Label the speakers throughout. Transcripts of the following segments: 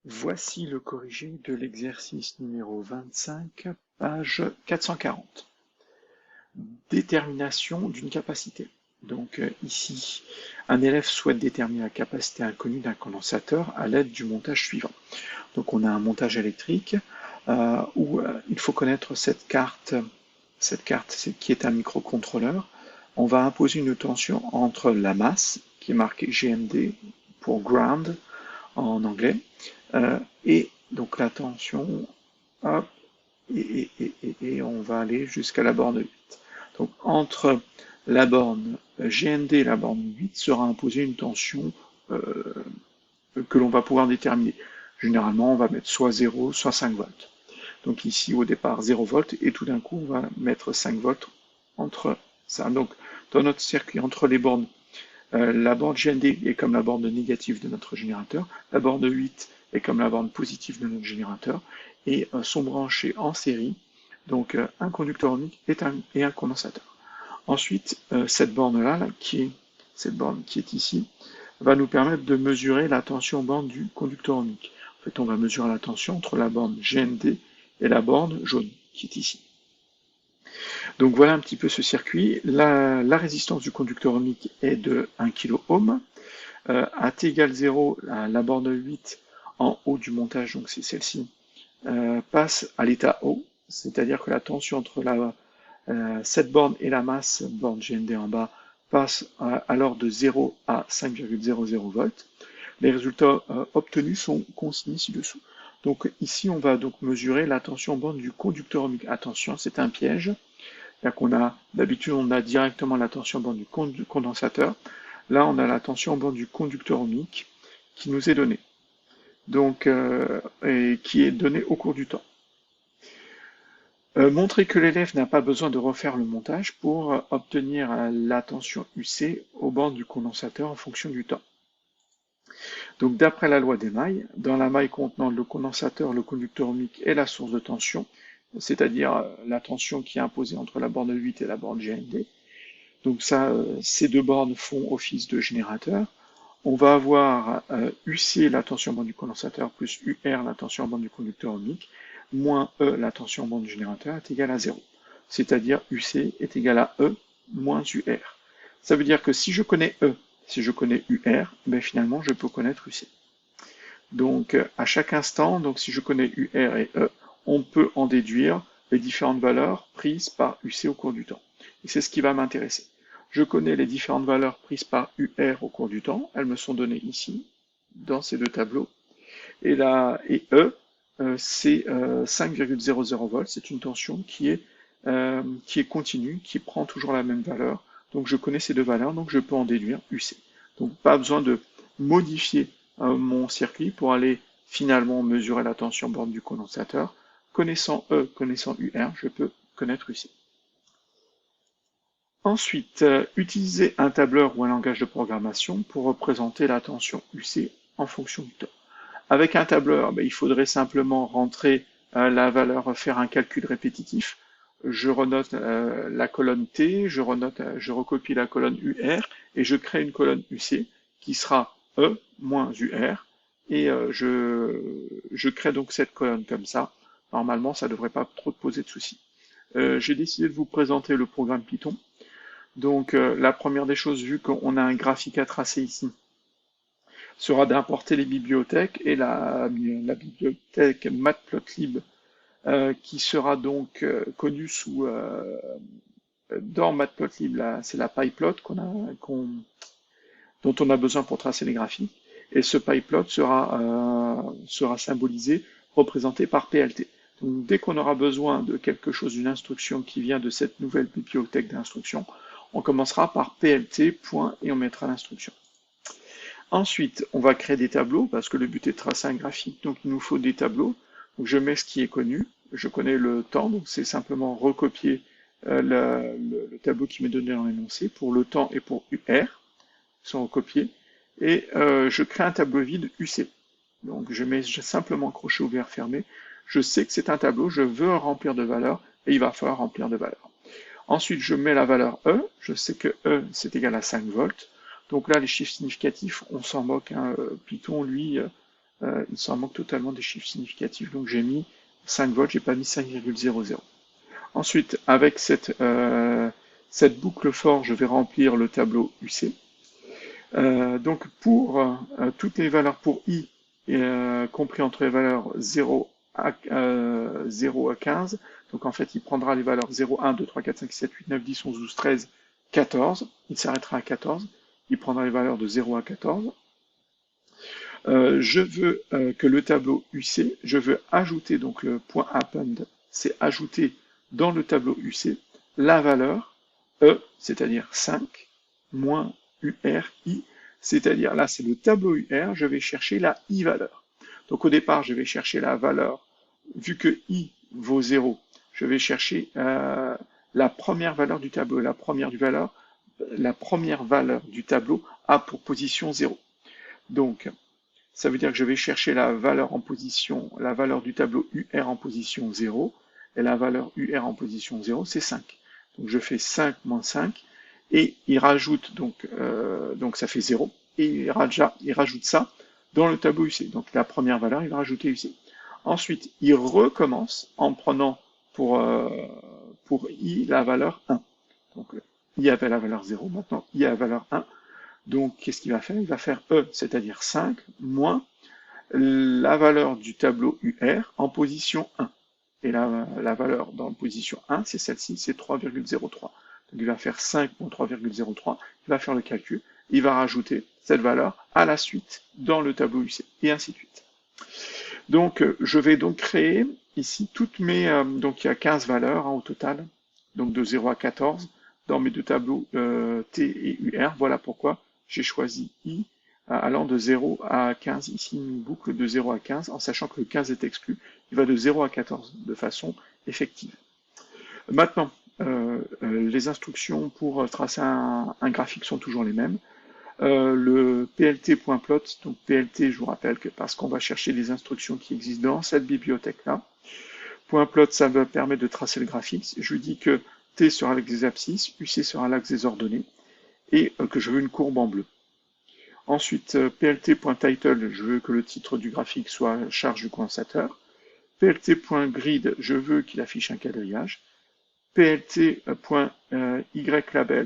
Speaker 1: Voici le corrigé de l'exercice numéro 25, page 440. Détermination d'une capacité. Donc ici, un élève souhaite déterminer la capacité inconnue d'un condensateur à l'aide du montage suivant. Donc on a un montage électrique où il faut connaître cette carte qui est un microcontrôleur. On va imposer une tension entre la masse, qui est marquée GND pour ground en anglais, et donc la tension, hop, et on va aller jusqu'à la borne 8. Donc entre la borne GND et la borne 8 sera imposée une tension que l'on va pouvoir déterminer. Généralement, on va mettre soit 0, soit 5 volts. Donc ici, au départ, 0 volts, et tout d'un coup, on va mettre 5 volts entre ça. Donc, dans notre circuit, entre les bornes, la borne GND est comme la borne négative de notre générateur, la borne 8 est comme la borne positive de notre générateur, et sont branchés en série, donc un conducteur ohmique et un condensateur. Ensuite, cette borne-là, cette borne qui est ici, va nous permettre de mesurer la tension bande du conducteur ohmique. En fait, on va mesurer la tension entre la borne GND et la borne jaune, qui est ici. Donc voilà un petit peu ce circuit. La résistance du conducteur ohmique est de 1 kΩ. À t égale 0, la borne 8 en haut du montage, donc c'est celle-ci, passe à l'état haut, c'est-à-dire que la tension entre cette borne et la masse, borne GND en bas, passe alors de 0 à 5,00 volts. Les résultats obtenus sont consignés ci-dessous. Donc ici, on va donc mesurer la tension bande du conducteur ohmique. Attention, c'est un piège. D'habitude, on a directement la tension bande du condensateur. Là, on a la tension bande du conducteur ohmique qui nous est donnée. Donc, et qui est donnée au cours du temps. Montrer que l'élève n'a pas besoin de refaire le montage pour obtenir la tension UC aux bornes du condensateur en fonction du temps. Donc d'après la loi des mailles, dans la maille contenant le condensateur, le conducteur ohmique et la source de tension, c'est-à-dire la tension qui est imposée entre la borne 8 et la borne GND, donc ça, ces deux bornes font office de générateur. On va avoir UC, la tension bande du condensateur, plus UR, la tension bande du conducteur ohmique, moins E, la tension bande du générateur, est égal à 0. C'est-à-dire UC est égal à E moins UR. Ça veut dire que si je connais E, si je connais UR, ben finalement je peux connaître UC. Donc à chaque instant, donc si je connais UR et E, on peut en déduire les différentes valeurs prises par UC au cours du temps. Et c'est ce qui va m'intéresser. Je connais les différentes valeurs prises par UR au cours du temps. Elles me sont données ici, dans ces deux tableaux. Et E, c'est 5,00 volts. C'est une tension qui est continue, qui prend toujours la même valeur. Donc je connais ces deux valeurs, donc je peux en déduire UC. Donc pas besoin de modifier mon circuit pour aller finalement mesurer la tension borne du condensateur. Connaissant E, connaissant UR, je peux connaître UC. Ensuite, utiliser un tableur ou un langage de programmation pour représenter la tension UC en fonction du temps. Avec un tableur, il faudrait simplement rentrer la valeur, faire un calcul répétitif. Je renote la colonne T, je recopie la colonne UR et je crée une colonne UC qui sera E moins UR et je crée donc cette colonne comme ça. Normalement, ça ne devrait pas trop poser de soucis. J'ai décidé de vous présenter le programme Python. Donc la première des choses, vu qu'on a un graphique à tracer ici, sera d'importer les bibliothèques et la bibliothèque matplotlib qui sera donc connue dans matplotlib, c'est la pyplot dont on a besoin pour tracer les graphiques. Et ce pyplot sera symbolisé, représenté par PLT. Donc dès qu'on aura besoin de quelque chose, d'une instruction qui vient de cette nouvelle bibliothèque d'instructions, on commencera par PLT, point, et on mettra l'instruction. Ensuite, on va créer des tableaux, parce que le but est de tracer un graphique, donc il nous faut des tableaux. Donc je mets ce qui est connu, je connais le temps, donc c'est simplement recopier le tableau qui m'est donné dans l'énoncé pour le temps et pour UR, qui sont recopiés, et je crée un tableau vide UC. Donc je mets simplement crochet ouvert fermé, je sais que c'est un tableau, je veux remplir de valeurs, et il va falloir remplir de valeurs. Ensuite, je mets la valeur E, je sais que E c'est égal à 5 volts, donc là, les chiffres significatifs, on s'en moque. Python, lui, il s'en manque totalement des chiffres significatifs. Donc j'ai mis 5 volts, j'ai pas mis 5,00. Ensuite, avec cette boucle for, je vais remplir le tableau UC. Donc pour toutes les valeurs pour i, compris entre les valeurs 0 à 15, donc en fait il prendra les valeurs 0, 1, 2, 3, 4, 5, 6, 7, 8, 9, 10, 11, 12, 13, 14, il s'arrêtera à 14, il prendra les valeurs de 0 à 14. Je veux que le tableau UC, je veux ajouter, donc le point append, c'est ajouter dans le tableau UC la valeur E, c'est-à-dire 5, moins URI, c'est-à-dire là c'est le tableau UR, je vais chercher la I valeur. Donc au départ, je vais chercher la valeur, vu que I vaut 0, je vais chercher la première valeur du tableau. La première valeur du tableau a pour position 0. Donc, ça veut dire que je vais chercher la valeur du tableau UR en position 0, et la valeur UR en position 0, c'est 5. Donc je fais 5 moins 5, et il rajoute, donc ça fait 0, et il rajoute ça dans le tableau UC. Donc la première valeur, il va rajouter UC. Ensuite, il recommence en prenant pour I la valeur 1. Donc I avait la valeur 0, maintenant I a la valeur 1. Donc, qu'est-ce qu'il va faire? Il va faire E, c'est-à-dire 5, moins la valeur du tableau UR en position 1. Et la valeur dans la position 1, c'est celle-ci, c'est 3,03. Donc, il va faire 5 moins 3,03, il va faire le calcul, il va rajouter cette valeur à la suite dans le tableau UC, et ainsi de suite. Donc, je vais donc créer ici toutes mes... donc, il y a 15 valeurs au total, donc de 0 à 14, dans mes deux tableaux T et UR. Voilà pourquoi j'ai choisi I allant de 0 à 15. Ici, une boucle de 0 à 15, en sachant que le 15 est exclu. Il va de 0 à 14 de façon effective. Maintenant, les instructions pour tracer un graphique sont toujours les mêmes. Le plt.plot, donc plt, je vous rappelle que parce qu'on va chercher les instructions qui existent dans cette bibliothèque-là. .plot, ça me permet de tracer le graphique. Je lui dis que T sera l'axe des abscisses, UC sera l'axe des ordonnées, et que je veux une courbe en bleu. Ensuite, plt.title, je veux que le titre du graphique soit charge du condensateur. plt.grid, je veux qu'il affiche un quadrillage. plt.ylabel,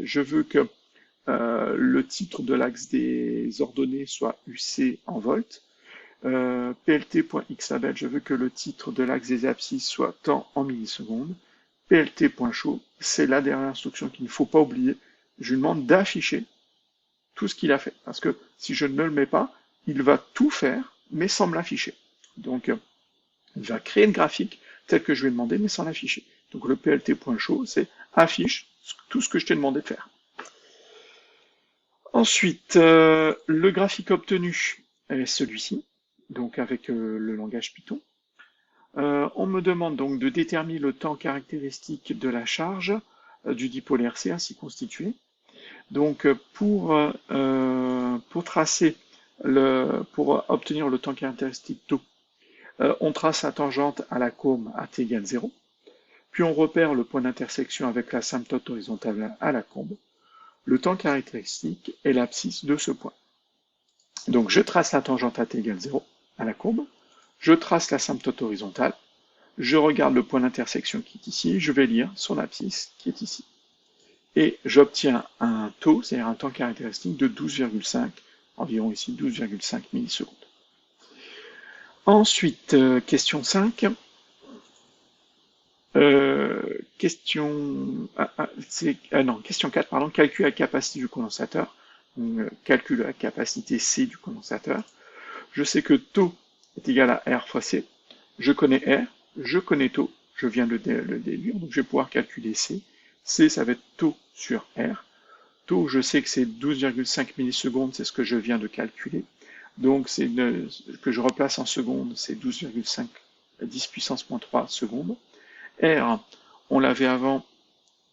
Speaker 1: je veux que le titre de l'axe des ordonnées soit UC en volts. plt.xlabel, je veux que le titre de l'axe des abscisses soit temps en millisecondes. plt.show, c'est la dernière instruction qu'il ne faut pas oublier. Je lui demande d'afficher tout ce qu'il a fait. Parce que si je ne le mets pas, il va tout faire, mais sans me l'afficher. Donc, il va créer le graphique tel que je lui ai demandé, mais sans l'afficher. Donc, le plt.show, c'est affiche tout ce que je t'ai demandé de faire. Ensuite, le graphique obtenu est celui-ci, donc avec le langage Python. On me demande donc de déterminer le temps caractéristique de la charge du dipôle RC ainsi constitué. Donc pour obtenir le temps caractéristique tau, on trace la tangente à la courbe à t égale 0, puis on repère le point d'intersection avec l'asymptote horizontale à la courbe. Le temps caractéristique est l'abscisse de ce point. Donc je trace la tangente à t égale 0 à la courbe, je trace l'asymptote horizontale, je regarde le point d'intersection qui est ici, je vais lire son abscisse qui est ici. Et j'obtiens un taux, c'est-à-dire un temps caractéristique de 12,5, environ ici 12,5 millisecondes. Ensuite, question 5. Question 4, pardon, calcul la capacité du condensateur. Calcul la capacité C du condensateur. Je sais que taux est égal à R fois C. Je connais R, je connais taux, je viens de le déduire, donc je vais pouvoir calculer C. C, ça va être taux sur R. Taux, je sais que c'est 12,5 millisecondes, c'est ce que je viens de calculer. Donc, que je replace en secondes, c'est 12,5, 10 puissance moins 3 secondes. R, on l'avait avant,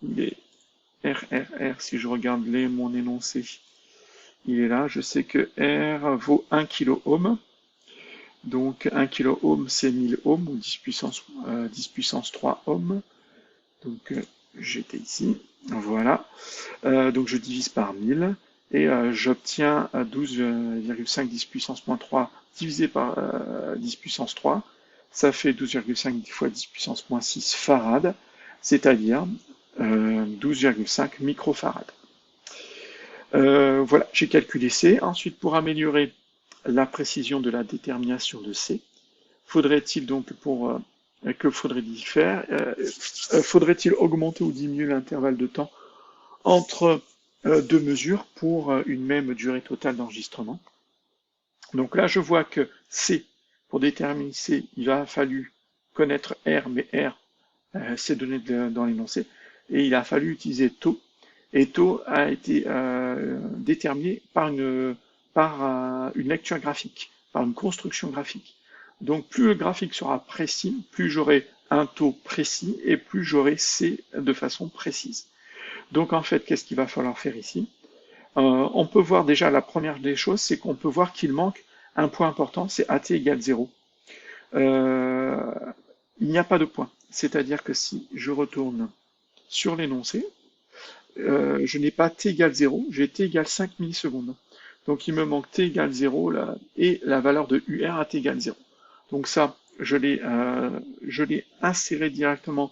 Speaker 1: il est R, si je regarde mon énoncé, il est là. Je sais que R vaut 1 kOhm. Donc 1 kOhm, c'est 1000 ohms, ou 10 puissance 3 ohms. Donc j'étais ici, voilà. Donc je divise par 1000, et j'obtiens 12,5 10 puissance moins 3 divisé par 10 puissance 3, ça fait 12,5 fois 10 puissance moins 6 farad, c'est-à-dire 12,5 microfarad. Voilà, j'ai calculé C. Ensuite, pour améliorer la précision de la détermination de C, faudrait-il donc que faudrait-il faire faudrait-il augmenter ou diminuer l'intervalle de temps entre deux mesures pour une même durée totale d'enregistrement? Donc là, je vois que C, pour déterminer C, il a fallu connaître R, mais R, c'est donné dans l'énoncé, et il a fallu utiliser taux, et taux a été déterminé par une lecture graphique, par une construction graphique. Donc plus le graphique sera précis, plus j'aurai un taux précis, et plus j'aurai C de façon précise. Donc en fait, qu'est-ce qu'il va falloir faire ici? On peut voir déjà, la première des choses, c'est qu'on peut voir qu'il manque un point important, c'est AT égale 0. Il n'y a pas de point. C'est-à-dire que si je retourne sur l'énoncé, je n'ai pas t égale 0, j'ai t égale 5 millisecondes. Donc il me manque t égale 0 là, et la valeur de UR à t égale 0. Donc ça, je l'ai inséré directement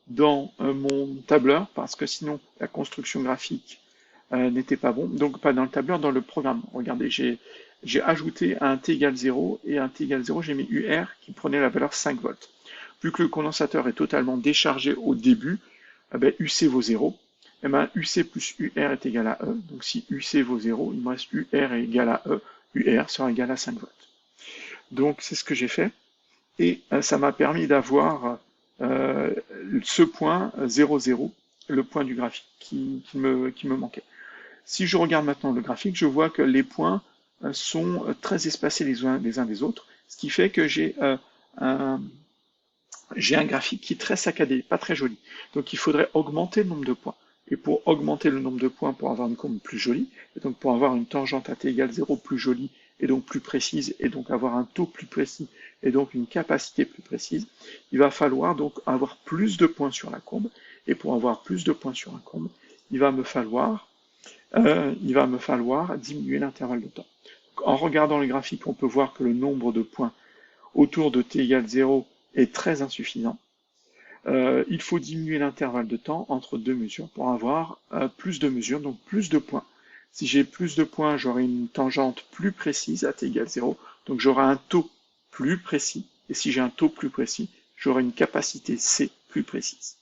Speaker 1: dans mon tableur, parce que sinon la construction graphique n'était pas bon. Donc pas dans le tableur, dans le programme. Regardez, j'ai ajouté un t égale 0, et un t égale 0, j'ai mis UR qui prenait la valeur 5 volts. Vu que le condensateur est totalement déchargé au début, eh ben, UC vaut 0. Eh ben, UC plus UR est égal à E. Donc si UC vaut 0, il me reste UR est égal à E. UR sera égal à 5 volts. Donc c'est ce que j'ai fait. Et ça m'a permis d'avoir ce point 0, 0, le point du graphique qui me manquait. Si je regarde maintenant le graphique, je vois que les points sont très espacés les uns des autres, ce qui fait que j'ai un graphique qui est très saccadé, pas très joli. Donc il faudrait augmenter le nombre de points. Et pour augmenter le nombre de points, pour avoir une courbe plus jolie, et donc pour avoir une tangente à t égale 0 plus jolie, et donc plus précise, et donc avoir un taux plus précis, et donc une capacité plus précise, il va falloir donc avoir plus de points sur la courbe. Et pour avoir plus de points sur la courbe, il va me falloir diminuer l'intervalle de temps. Donc, en regardant le graphique, on peut voir que le nombre de points autour de t égale 0 est très insuffisant. Il faut diminuer l'intervalle de temps entre deux mesures pour avoir plus de mesures, donc plus de points. Si j'ai plus de points, j'aurai une tangente plus précise à t égale 0, donc j'aurai un taux plus précis, et si j'ai un taux plus précis, j'aurai une capacité C plus précise.